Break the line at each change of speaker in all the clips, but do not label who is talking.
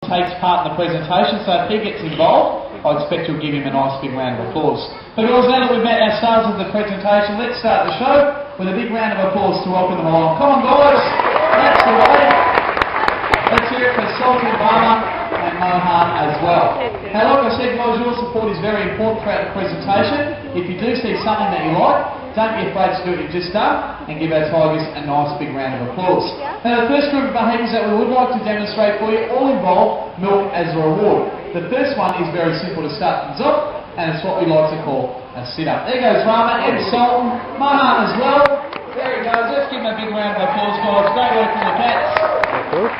takes part in the presentation, so if he gets involved, I expect you'll give him a nice big round of applause. But guys, now that we've met our stars of the presentation, let's start the show with a big round of applause to welcome them along. Come on guys, that's the way. Let's hear it for Salty Obama and Mohan as well. Now like I said guys, your support is very important throughout the presentation. If you do see something that you like, don't be afraid to do what you've just done and give our Tigers a nice big round of applause. Now the first group of behaviours that we would like to demonstrate for you all involve milk as a reward. The first one is very simple to start things off, and it's what we like to call a sit-up. There goes Rama and Sultan, Mohan as well. There he goes, let's give him a big round of applause guys. Great work from the cats.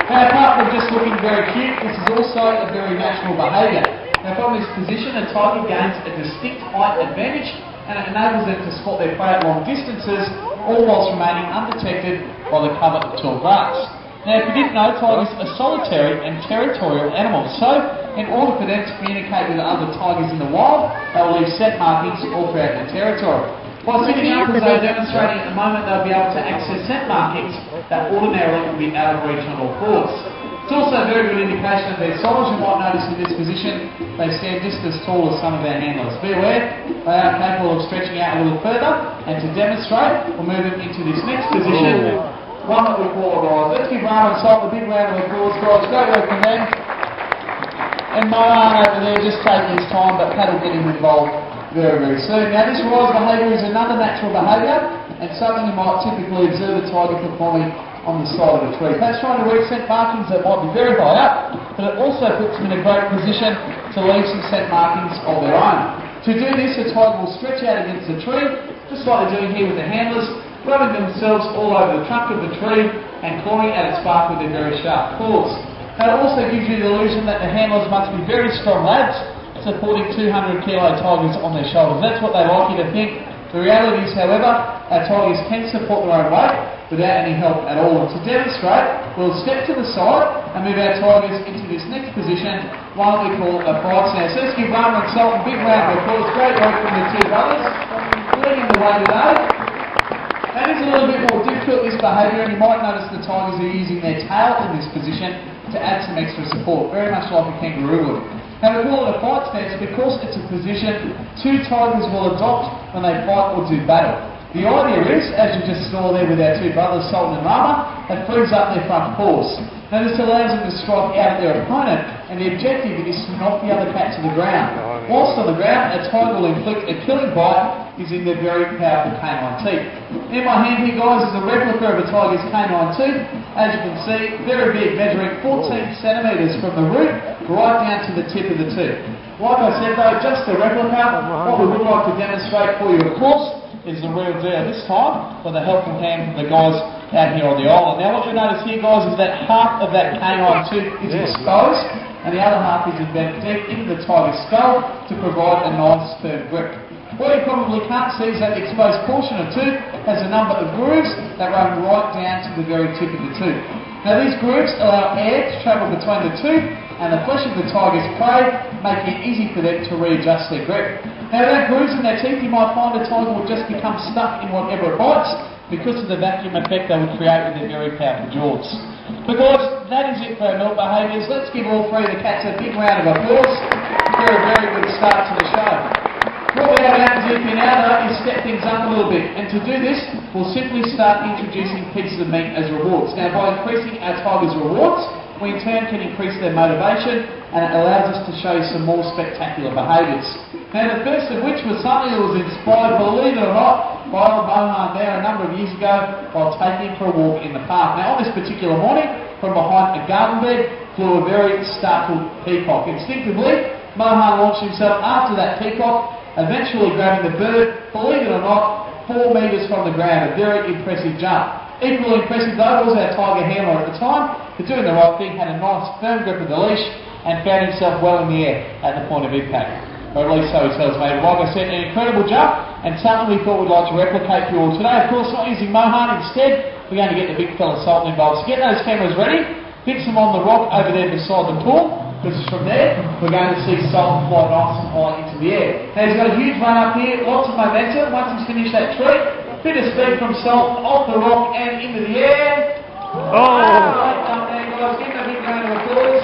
Now apart from just looking very cute, this is also a very natural behaviour. Now from this position, a tiger gains a distinct height advantage and it enables them to spot their prey at long distances, all whilst remaining undetected by the cover of tall grass. Now if you didn't know, tigers are solitary and territorial animals, so in order for them to communicate with other tigers in the wild, they will leave scent markings all throughout their territory. While sitting up as they're demonstrating at the moment, they'll be able to access scent markings that ordinarily would be out of reach on all fours. It's also a very good indication of their size. You might notice in this position they stand just as tall as some of our handlers. Be aware, they are capable of stretching out a little further, and to demonstrate, we'll move them into this next position, one that we call a rise. Let's give Rama and Salt a big round of applause, guys. Great work from them. And Mohan over there just taking his time, but Pat will get him involved very, very soon. Now this rise behaviour is another natural behaviour, and something you might typically observe a tiger performing on the side of a tree. That's trying to reach scent markings that might be very high up, but it also puts them in a great position to leave some scent markings of their own. To do this, a tiger will stretch out against the tree, just like they're doing here with the handlers, rubbing themselves all over the trunk of the tree and clawing at its bark with their very sharp claws. Now it also gives you the illusion that the handlers must be very strong lads, supporting 200 kilo tigers on their shoulders. That's what they like you to think. The reality is, however, our tigers can support their own weight without any help at all. And to demonstrate, we'll step to the side and move our tigers into this next position, one that we call a fight stand. So let's give Rama and Salt a big round of applause. Great work from the two brothers, leading the way today. That is a little bit more difficult, this behaviour, and you might notice the tigers are using their tail in this position to add some extra support, very much like a kangaroo would. Now we call it a fight stance because it's a position two tigers will adopt when they fight or do battle. The idea is, as you just saw there with our two brothers, Sultan and Rama, it frees up their front paws. Now this allows them to strike out at their opponent, and the objective is to knock the other cat to the ground. Whilst on the ground, a tiger will inflict a killing bite using their very powerful canine teeth. In my hand here guys is a replica of a tiger's canine tooth. As you can see, very big, measuring 14 centimetres from the root right down to the tip of the tooth. Like I said though, just a replica. What we would like to demonstrate for you of course is the real deal this time with the helping hand from the guys out here on the island. Now what you'll notice here guys is that half of that canine tooth is exposed and the other half is embedded deep into the tiger's skull to provide a nice firm grip. What you probably can't see is that the exposed portion of tooth has a number of grooves that run right down to the very tip of the tooth. Now these grooves allow air to travel between the tooth and the flesh of the tiger's prey, making it easy for them to readjust their grip. Now without grooves in their teeth, you might find a tiger will just become stuck in whatever it bites because of the vacuum effect they would create with their very powerful jaws. But guys, that is it for our milk behaviours. Let's give all three of the cats a big round of applause for a very good start to the show. What we have out to do now though is step things up a little bit, and to do this we'll simply start introducing pieces of meat as rewards. Now by increasing our tigers' rewards, we in turn can increase their motivation and it allows us to show you some more spectacular behaviours. Now the first of which was something that was inspired, believe it or not, by old Mohan there a number of years ago while taking him for a walk in the park. Now on this particular morning, from behind a garden bed flew a very startled peacock. Instinctively, Mohan launched himself after that peacock, eventually grabbing the bird, believe it or not, 4 metres from the ground, a very impressive jump. Equally impressive though was our tiger handler at the time, who doing the right thing had a nice firm grip of the leash and found himself well in the air at the point of impact. Or at least so he tells me. Like I said, an incredible jump and something we thought we'd like to replicate for you all today. Of course, not using Mohan, instead we're going to get the big fella Sultan involved. So get those cameras ready, fix them on the rock over there beside the pool. Because from there, we're going to see Sultan fly nice and high into the air. Now he's got a huge run up here, lots of momentum. Once he's finished that trick, bit of speed from Sultan off the rock and into the air. Oh! Right, jump there guys, give him a big round of applause.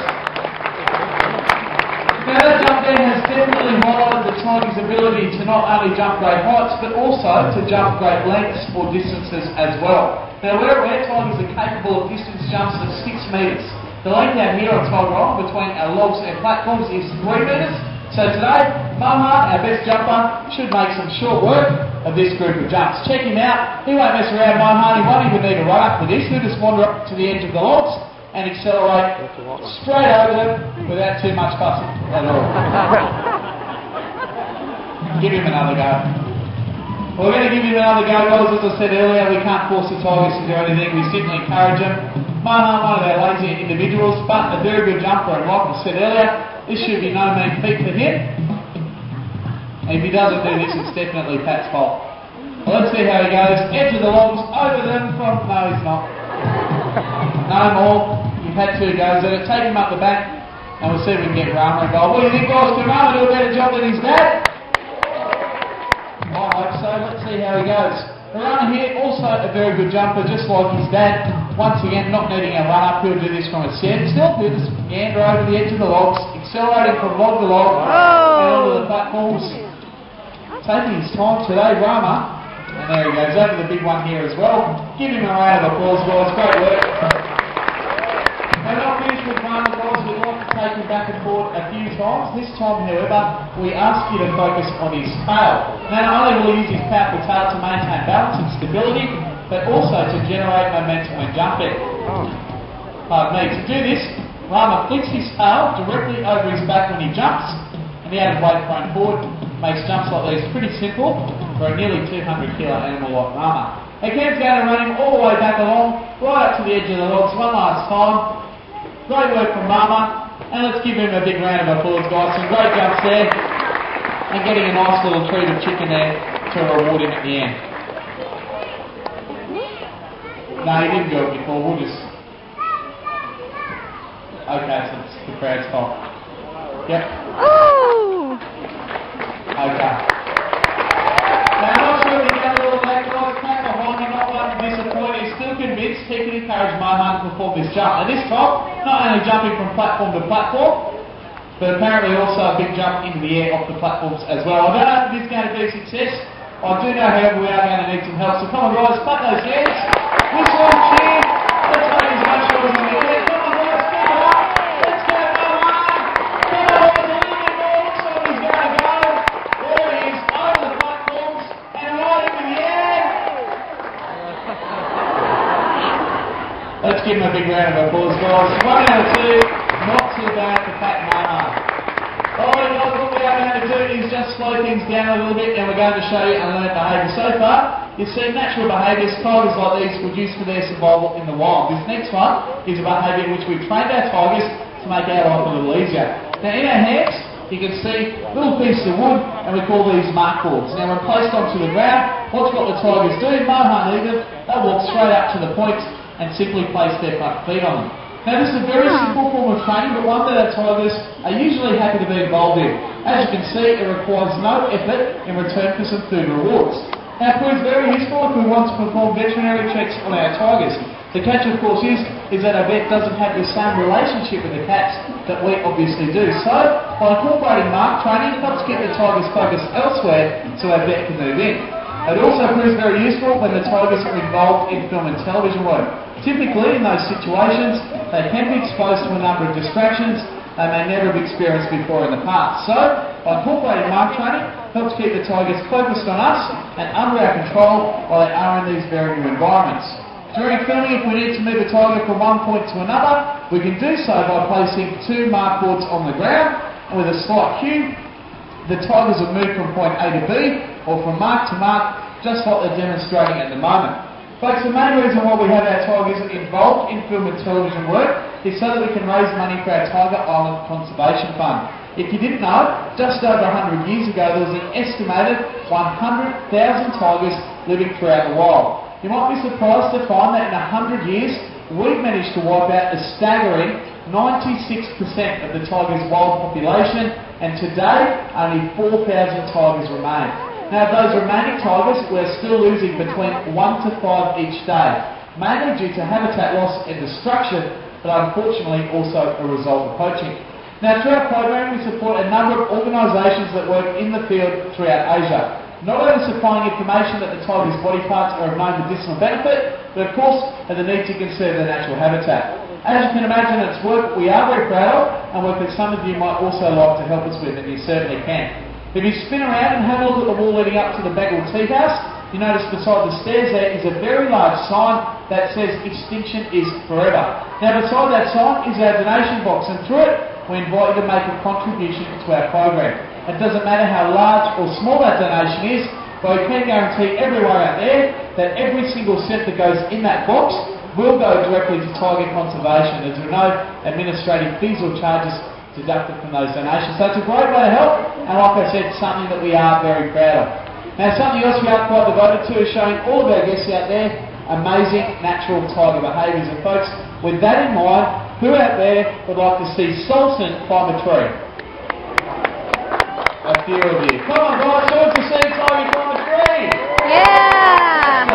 ability to not only jump great heights, but also to jump great lengths or distances as well. Now, we're aware tigers are capable of distance jumps of 6 metres. The length out here on Tyrone between our logs and platforms is 3 metres. So today, Mohan, our best jumper, should make some short work of this group of jumps. Check him out. He won't mess around, Mohan. He won't even need to run up for this. He'll just wander up to the edge of the logs and accelerate straight over them without too much fussing at all. Give him another go. We're going to give him another go, guys. As I said earlier, we can't force the tigers to do anything. We simply encourage them. Mohan, one of our lazy individuals, but a very good jumper. And like I said earlier, this should be no mean feat for him. And if he doesn't do this, it's definitely Pat's fault. Well, let's see how he goes. Edge of the logs, over them from... No, he's not. No more. You've had 2 goes at it. Take him up the back, and we'll see if we can get Rama involved. What do you think, guys? Can Rama do a better job than his dad? I hope so. Let's see how he goes. The runner here, also a very good jumper, just like his dad. Once again, not needing a run-up. He'll do this from a standstill. He'll just meander over the edge of the logs, accelerating from log to log, and onto the platforms. Taking his time today, Rama. And there he goes, over the big one here as well. Give him a round of applause, guys. Great work. We're not finished with Rama, guys. We'd like to take him back and forth a few times. This time, however, we ask you to focus on his tail. Now, not only will he use his powerful tail to maintain balance and stability, but also to generate momentum when jumping. Pardon me. To do this, Rama flicks his tail directly over his back when he jumps, and the added weight thrown forward makes jumps like these pretty simple for a nearly 200 kilo animal like Rama. Again, going to run him all the way back along, right up to the edge of the logs one last time. Great work from Rama, and let's give him a big round of applause, guys. Some great jumps there, and getting a nice little treat of chicken there to reward him at the end. No, he didn't do it before. We'll just... Okay, so it's the crowd's fault. Yep.
Oh!
Okay. Now, I'm not sure if he's done a little late, guys. Pat behind him, not one to disappoint. He's still convinced he can encourage Mohan to perform this jump. And this time, not only jumping from platform to platform, but apparently also a big jump into the air off the platforms as well. I don't know if this is going to be a success. I do know, however, we are going to need some help. So come on, guys, clap those hands. Whistle and cheer. Let's make as much noise as we can. Come on, guys, keep it up. Let's go, Mohan. Come on, boys, a little bit more. Looks like he's going to go. There he is, over the platforms and right into the air. Let's give him a big round of applause, guys. 1 out of 2. Not too bad for Pat Mohan. Alright, guys, what we are going to do is just slow things down a little bit, and we're going to show you unlearned behaviour. So far, you've seen natural behaviours. Tigers like these would use for their survival in the wild. This next one is a behaviour in which we've trained our tigers to make our life a little easier. Now, in our hands, you can see little pieces of wood, and we call these mark boards. Now, when placed onto the ground, watch what the tigers do. Mohan either, they'll walk straight up to the points and simply place their front feet on them. Now, this is a very simple form of training, but one that our tigers are usually happy to be involved in. As you can see, it requires no effort in return for some food rewards. Now, it proves very useful if we want to perform veterinary checks on our tigers. The catch, of course, is that a vet doesn't have the same relationship with the cats that we obviously do. So, by incorporating mark training, it helps keep the tigers focused elsewhere so our vet can move in. It also proves very useful when the tigers are involved in film and television work. Typically, in those situations, they can be exposed to a number of distractions they may never have experienced before in the past. So, by incorporating mark training, helps keep the tigers focused on us and under our control while they are in these very new environments. During filming, if we need to move a tiger from one point to another, we can do so by placing 2 mark boards on the ground, and with a slight cue, the tigers will move from point A to B, or from mark to mark, just like they're demonstrating at the moment. Folks, the main reason why we have our tigers involved in film and television work is so that we can raise money for our Tiger Island Conservation Fund. If you didn't know, just over 100 years ago there was an estimated 100,000 tigers living throughout the wild. You might be surprised to find that in 100 years we've managed to wipe out a staggering 96% of the tiger's wild population, and today only 4,000 tigers remain. Now, of those remaining tigers, we're still losing between 1 to 5 each day, mainly due to habitat loss and destruction, but unfortunately also a result of poaching. Now, through our program, we support a number of organisations that work in the field throughout Asia. Not only supplying information that the tiger's body parts are of known medicinal benefit, but of course have the need to conserve their natural habitat. As you can imagine, it's work we are very proud of, and work that some of you might also like to help us with, and you certainly can. If you spin around and have a look at the wall leading up to the Bagel Tea House, you notice beside the stairs there is a very large sign that says extinction is forever. Now beside that sign is our donation box, and through it we invite you to make a contribution to our program. It doesn't matter how large or small that donation is, but we can guarantee everyone out there that every single cent that goes in that box will go directly to tiger conservation, as there are no administrative fees or charges deducted from those donations. So it's a great way to help, and like I said, something that we are very proud of. Now, something else we are quite devoted to is showing all of our guests out there amazing natural tiger behaviours. And folks, with that in mind, who out there would like to see Sultan climb a tree? A few of you. Come on guys, who wants to see tiger climb a tree?
Yeah!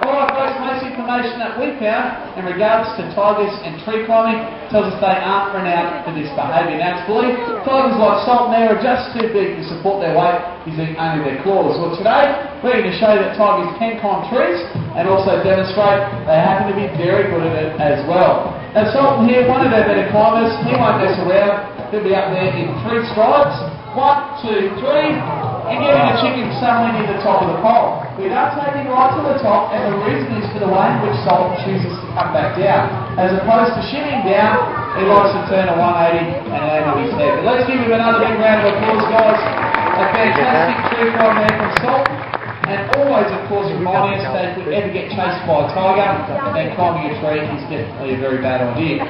Alright folks, most information that we found in regards to tigers and tree climbing tells us they aren't renowned for this behaviour. Now it's believed tigers like Sultan there are just too big to support their weight using only their claws. Well today, we're going to show you that tigers can climb trees and also demonstrate they happen to be very good at it as well. Now Sultan here, one of our better climbers, he won't mess around. He'll be up there in 3 strides. 1, 2, 3, and getting a chicken somewhere near the top of the pole. We don't take him right to the top, and the reason is for the way in which Sultan chooses to come back down. As opposed to shimming down, he likes to turn a 180 and land on his head. But let's give him another big round of applause, guys. A fantastic tree climb there from Sultan. And always, of course, reminding us that if we ever get chased by a tiger, then climbing a tree is definitely a very bad idea.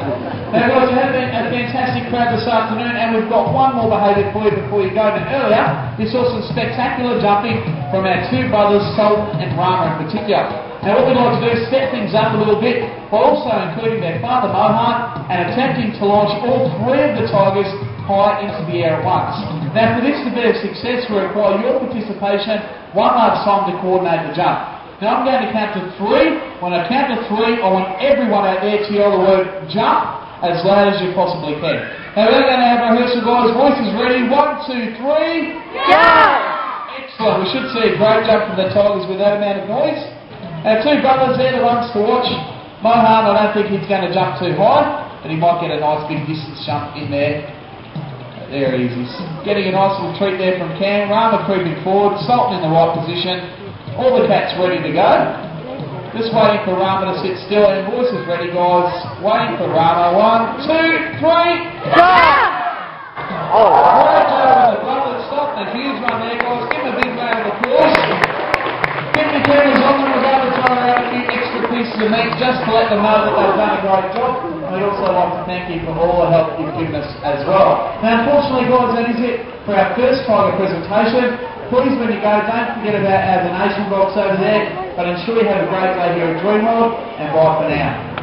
Now guys, we had a fantastic crowd this afternoon, and we've got one more behaviour for you before you go. And earlier, you saw some spectacular jumping from our 2 brothers, Sultan and Rama in particular. Now what we'd like to do is step things up a little bit, while also including their father Mohan, and attempting to launch all 3 of the tigers high into the air at once. Now for this to be a success, we require your participation one last time to coordinate the jump. Now I'm going to count to 3. When I count to 3, I want everyone out there to yell the word jump as loud as you possibly can. Now we're going to have rehearsal, guys. Voices ready. 1, 2, 3.
Jump!
Excellent. We should see a great jump from the tigers with that amount of noise. Our 2 brothers there, the ones to watch. Mohan, I don't think he's going to jump too high, but he might get a nice big distance jump in there. There he is. He's getting a nice little treat there from Cam. Rama creeping forward, Sultan in the right position. All the cats ready to go. Just waiting for Rama to sit still, and voices ready, guys. Waiting for Rama. 1, 2, 3.
Go!
Great job on the brothers. Sultan, a huge one there, guys. Give him a big round of applause. Keep the cameras on them. We're going to throw around a few extra pieces of meat just to let them know that they've done a great job. We'd also like to thank you for all the help you've given us as well. Now unfortunately guys, that is it for our first tiger presentation. Please when you go, don't forget about our donation box over there, but ensure you have a great day here at Dreamworld, and bye for now.